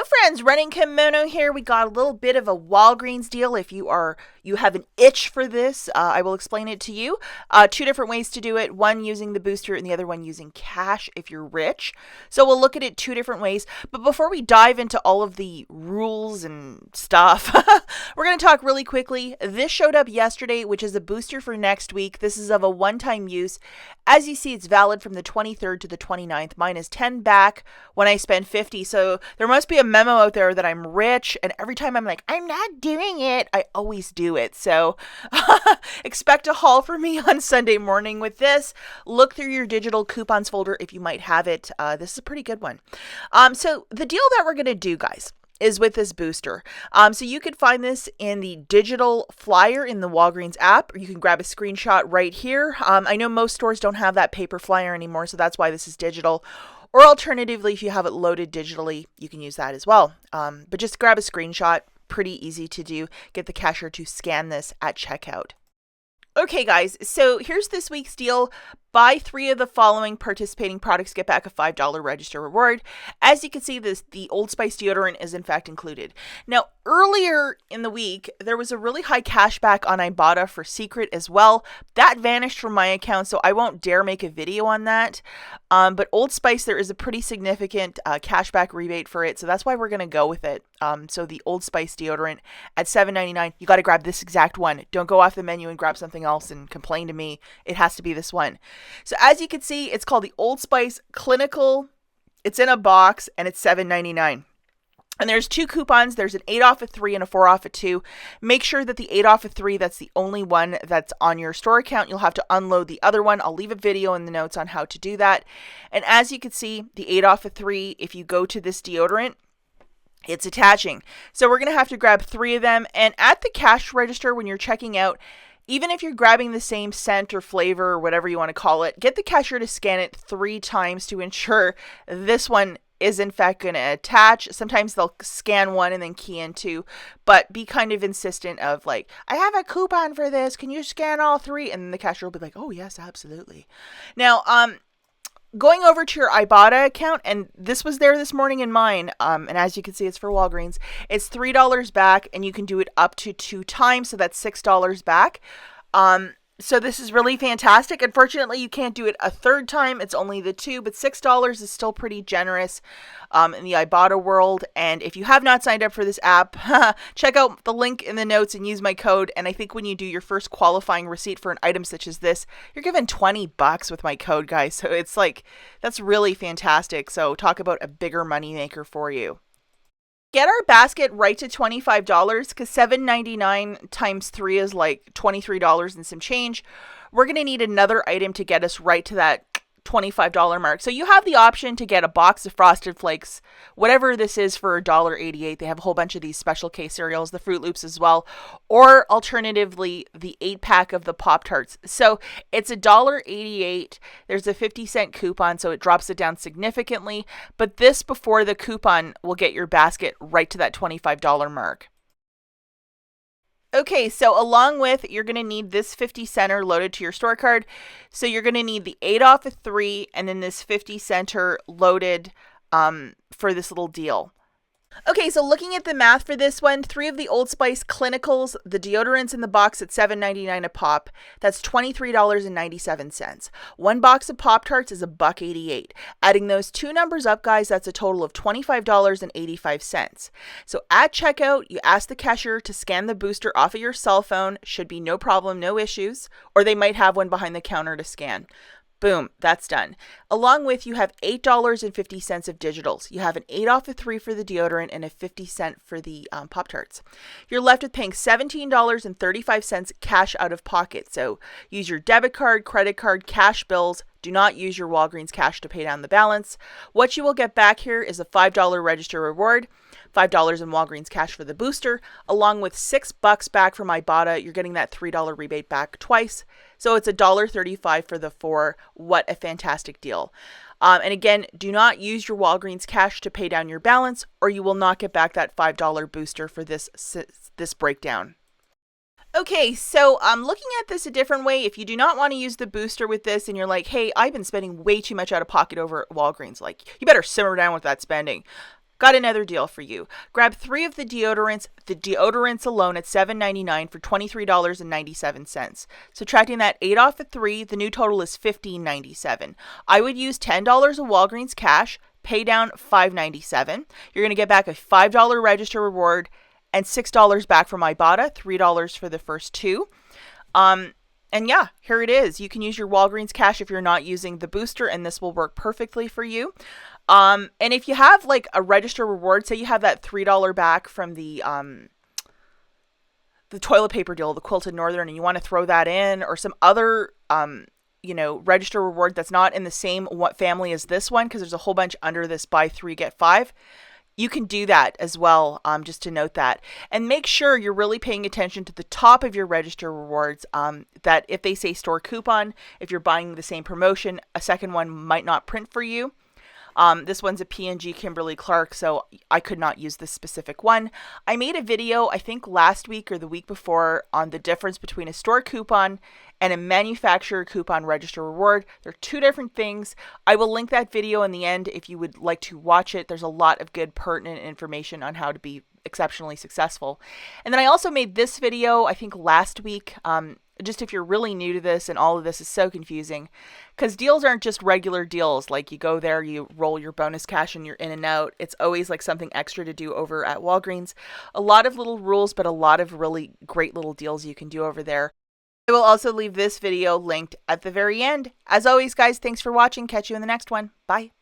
friends, running Kimono here. We got a little bit of a Walgreens deal. If you have an itch for this, I will explain it to you. Two different ways to do it. One using the booster and the other one using cash if you're rich. So we'll look at it two different ways. But before we dive into all of the rules and stuff, we're going to talk really quickly. This showed up yesterday, which is a booster for next week. This is of a one-time use. As you see, it's valid from the 23rd to the 29th. Mine is 10 back when I spend 50. So there must be a memo out there that I'm rich, and every time I'm like, I'm not doing it, I always do it. So expect a haul for me on Sunday morning with this. Look through your digital coupons folder if you might have it. This is a pretty good one. So the deal that we're going to do, guys, is with this booster. So you could find this in the digital flyer in the Walgreens app, or you can grab a screenshot right here. I know most stores don't have that paper flyer anymore, so that's why this is digital. Or alternatively, if you have it loaded digitally, you can use that as well. But just grab a screenshot, pretty easy to do. Get the cashier to scan this at checkout. Okay, guys, so here's this week's deal. Buy 3 of the following participating products, get back a $5 register reward. As you can see, the Old Spice deodorant is in fact included. Now, earlier in the week, there was a really high cashback on Ibotta for Secret as well. That vanished from my account, so I won't dare make a video on that. But Old Spice, there is a pretty significant cashback rebate for it, so that's why we're going to go with it. So the Old Spice deodorant at $7.99, you got to grab this exact one. Don't go off the menu and grab something else and complain to me. It has to be this one. So as you can see, it's called the Old Spice Clinical. It's in a box and it's $7.99. And there's 2 coupons. There's an 8 off of 3 and a 4 off of 2. Make sure that the 8 off of 3, that's the only one that's on your store account. You'll have to unload the other one. I'll leave a video in the notes on how to do that. And as you can see, the 8 off of 3, if you go to this deodorant, it's attaching. So we're going to have to grab 3 of them. And at the cash register, when you're checking out, even if you're grabbing the same scent or flavor or whatever you want to call it, get the cashier to scan it 3 times to ensure this one is in fact going to attach. Sometimes they'll scan 1 and then key in 2, but be kind of insistent of like, I have a coupon for this. Can you scan all 3? And then the cashier will be like, oh yes, absolutely. Now, going over to your Ibotta account, and this was there this morning in mine, and as you can see, it's for Walgreens. It's $3 back, and you can do it up to 2 times, so that's $6 back. So this is really fantastic. Unfortunately, you can't do it a 3rd time. It's only the 2, but $6 is still pretty generous in the Ibotta world. And if you have not signed up for this app, check out the link in the notes and use my code. And I think when you do your first qualifying receipt for an item such as this, you're given $20 with my code, guys. So it's like, that's really fantastic. So talk about a bigger moneymaker for you. Get our basket right to $25 because $7.99 times 3 is like $23 and some change. We're going to need another item to get us right to that $25 mark. So you have the option to get a box of Frosted Flakes, whatever this is, for $1.88. They have a whole bunch of these special K cereals, the Fruit Loops as well, or alternatively the 8-pack of the Pop-Tarts. So it's $1.88. There's a 50-cent coupon, so it drops it down significantly, but this before the coupon will get your basket right to that $25 mark. Okay, so along with, you're going to need this 50 center loaded to your store card. So you're going to need the 8 off of 3 and then this 50 center loaded for this little deal. Okay, so looking at the math for this one, 3 of the Old Spice Clinicals, the deodorants in the box at $7.99 a pop. That's $23.97. 1 box of Pop-Tarts is $1.88. Adding those 2 numbers up, guys, that's a total of $25.85. So at checkout, you ask the cashier to scan the booster off of your cell phone. Should be no problem, no issues. Or they might have one behind the counter to scan. Boom, that's done. Along with, you have $8.50 of digitals. You have an 8 off of 3 for the deodorant and a 50-cent for the Pop-Tarts. You're left with paying $17.35 cash out of pocket. So use your debit card, credit card, cash bills. Do not use your Walgreens cash to pay down the balance. What you will get back here is a $5 register reward, $5 in Walgreens cash for the booster, along with $6 back from Ibotta. You're getting that $3 rebate back twice. So it's $1.35 for the 4. What a fantastic deal. And again, do not use your Walgreens cash to pay down your balance, or you will not get back that $5 booster for this breakdown. Okay, so looking at this a different way, if you do not want to use the booster with this and you're like, hey, I've been spending way too much out of pocket over at Walgreens, like, you better simmer down with that spending. Got another deal for you. Grab 3 of the deodorants alone at $7.99 for $23.97. Subtracting that 8 off of 3, the new total is $15.97. I would use $10 of Walgreens cash, pay down $5.97. You're going to get back a $5 register reward and $6 back from Ibotta, $3 for the first 2. And yeah, here it is. You can use your Walgreens cash if you're not using the booster, and this will work perfectly for you. And if you have like a register reward, say you have that $3 back from the toilet paper deal, the Quilted Northern, and you want to throw that in, or some other register reward that's not in the same family as this one, because there's a whole bunch under this buy 3 get 5. You can do that as well, just to note that. And make sure you're really paying attention to the top of your register rewards, that if they say store coupon, if you're buying the same promotion, a second one might not print for you. This one's a P&G Kimberly-Clark, so I could not use this specific one. I made a video, I think last week or the week before, on the difference between a store coupon and a manufacturer coupon register reward. They're 2 different things. I will link that video in the end if you would like to watch it. There's a lot of good pertinent information on how to be exceptionally successful. And then I also made this video, I think last week, just if you're really new to this and all of this is so confusing, because deals aren't just regular deals. Like you go there, you roll your bonus cash and you're in and out. It's always like something extra to do over at Walgreens. A lot of little rules, but a lot of really great little deals you can do over there. I will also leave this video linked at the very end. As always, guys, thanks for watching. Catch you in the next one. Bye.